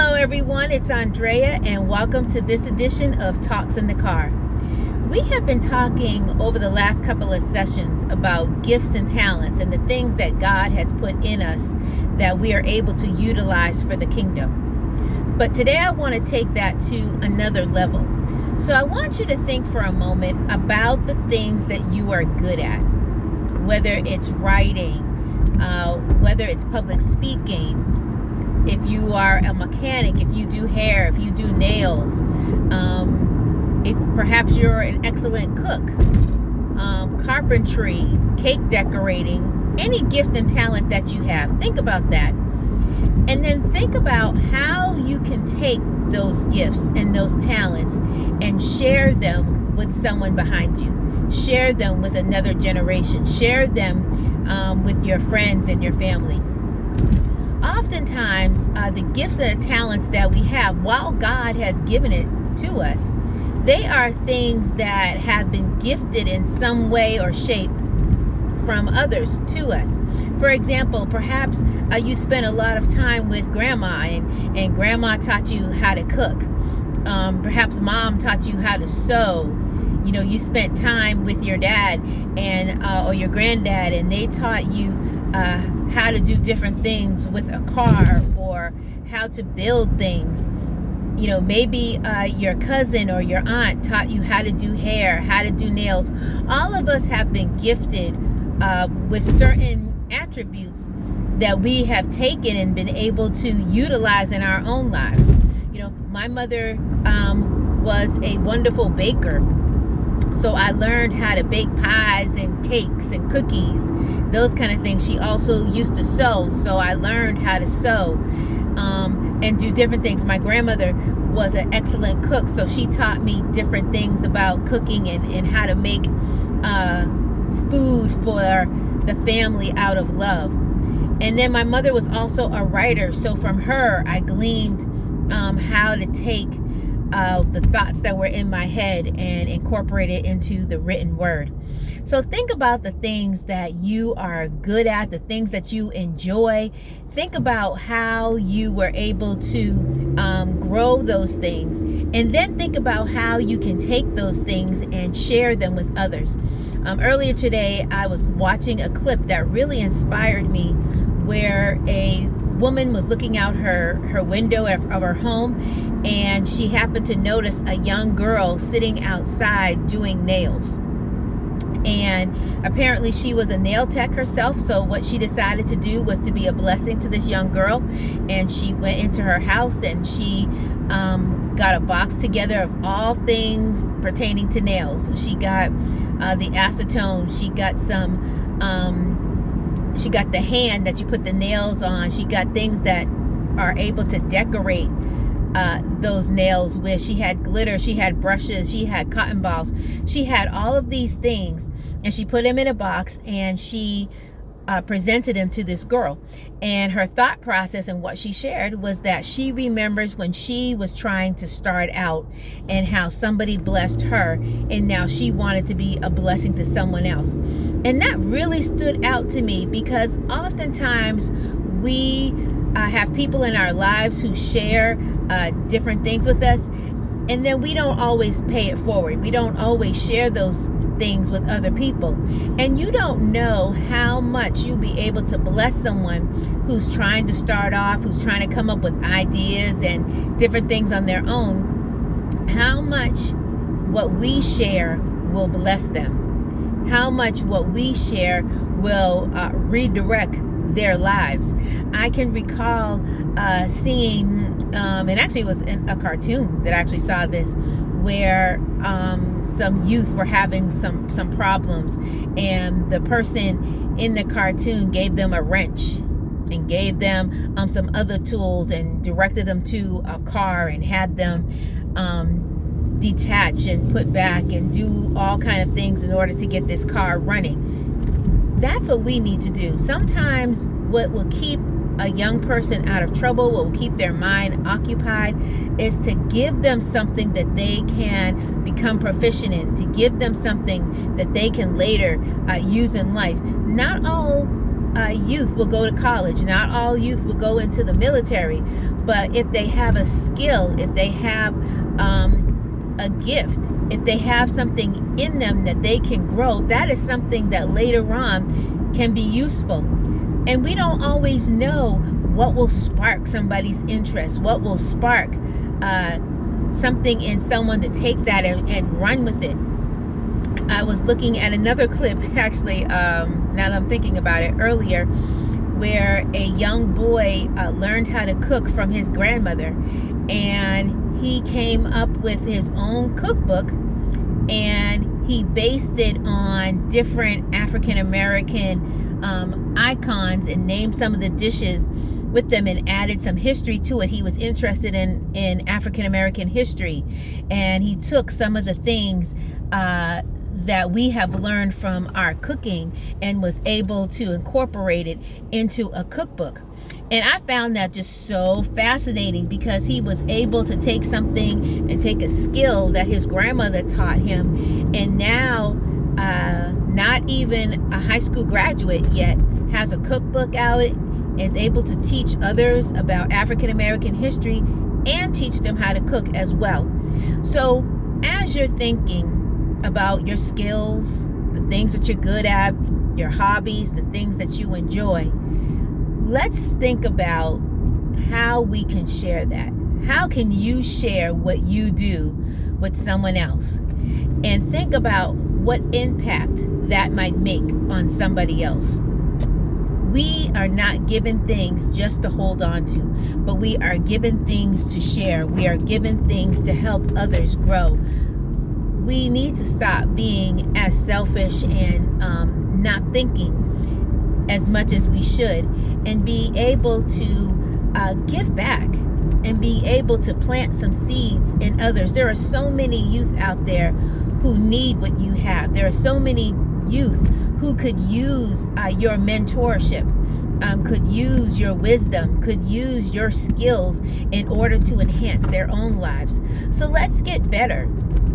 Hello everyone, it's Andrea and welcome to this edition of Talks in the Car. We have been talking over the last couple of sessions about gifts and talents and the things that God has put in us that we are able to utilize for the kingdom. But today I want to take that to another level. So I want you to think for a moment about the things that you are good at, whether it's writing, whether it's public speaking, if you are a mechanic, if you do hair, if you do nails, if perhaps you're an excellent cook, carpentry, cake decorating, any gift and talent that you have. Think about that. And then think about how you can take those gifts and those talents and share them with someone behind you. Share them with another generation. Share them with your friends and your family. Oftentimes, the gifts and the talents that we have, while God has given it to us, they are things that have been gifted in some way or shape from others to us. For example, perhaps you spent a lot of time with grandma and grandma taught you how to cook. Perhaps mom taught you how to sew. You know, you spent time with your dad and or your granddad, and they taught you how to do different things with a car or how to build things. You know, maybe your cousin or your aunt taught you how to do hair, how to do nails. All of us have been gifted with certain attributes that we have taken and been able to utilize in our own lives. You know, my mother was a wonderful baker. So I learned how to bake pies and cakes and cookies, those kind of things. She also used to sew, so I learned how to sew and do different things. My grandmother was an excellent cook, so she taught me different things about cooking and how to make food for the family out of love. And then my mother was also a writer, so from her I gleaned how to take the thoughts that were in my head and incorporate it into the written word. So think about the things that you are good at, the things that you enjoy. Think about how you were able to grow those things, and then think about how you can take those things and share them with others. Earlier today, I was watching a clip that really inspired me, where a woman was looking out her window of her home, and she happened to notice a young girl sitting outside doing nails. And apparently she was a nail tech herself, so what she decided to do was to be a blessing to this young girl. And she went into her house and she got a box together of all things pertaining to nails. So she got the acetone, she got some she got the hand that you put the nails on. She got things that are able to decorate those nails with. She had glitter, she had brushes, she had cotton balls. She had all of these things, and she put them in a box and she presented them to this girl. And her thought process and what she shared was that she remembers when she was trying to start out and how somebody blessed her, and now she wanted to be a blessing to someone else. And that really stood out to me, because oftentimes we have people in our lives who share different things with us, and then we don't always pay it forward. We don't always share those things with other people, and you don't know how much you'll be able to bless someone who's trying to start off, who's trying to come up with ideas and different things on their own. How much what we share will bless them, how much what we share will redirect their lives. I can recall seeing and actually it was in a cartoon that I actually saw this, where some youth were having some problems, and the person in the cartoon gave them a wrench and gave them some other tools and directed them to a car and had them detach and put back and do all kind of things in order to get this car running. That's what we need to do. Sometimes what will keep a young person out of trouble, what will keep their mind occupied, is to give them something that they can become proficient in, to give them something that they can later use in life. Not all youth will go to college. Not all youth will go into the military, but if they have a skill, if they have a gift, if they have something in them that they can grow, that is something that later on can be useful. And we don't always know what will spark somebody's interest, what will spark something in someone to take that and run with it. I was looking at another clip, actually, now that I'm thinking about it, earlier, where a young boy learned how to cook from his grandmother, and he came up with his own cookbook, and he based it on different African American icons and named some of the dishes with them and added some history to it. He was interested in African American history, and he took some of the things that we have learned from our cooking and was able to incorporate it into a cookbook. And I found that just so fascinating, because he was able to take something and take a skill that his grandmother taught him, and now not even a high school graduate yet has a cookbook out, is able to teach others about African American history and teach them how to cook as well. So as you're thinking about your skills, the things that you're good at, your hobbies, the things that you enjoy, let's think about how we can share that. How can you share what you do with someone else? And think about what impact that might make on somebody else. We are not given things just to hold on to, but we are given things to share. We are given things to help others grow. We need to stop being as selfish and not thinking as much as we should, and be able to give back and be able to plant some seeds in others. There are so many youth out there who need what you have. There are so many youth who could use your mentorship, could use your wisdom, could use your skills in order to enhance their own lives. So let's get better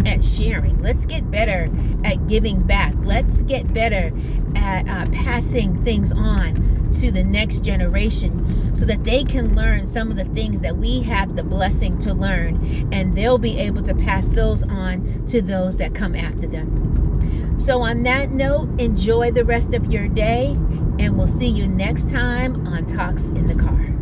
at sharing. Let's get better at giving back. Let's get better at passing things on to the next generation, so that they can learn some of the things that we have the blessing to learn, and they'll be able to pass those on to those that come after them. So on that note, enjoy the rest of your day, and we'll see you next time on Talks in the Car.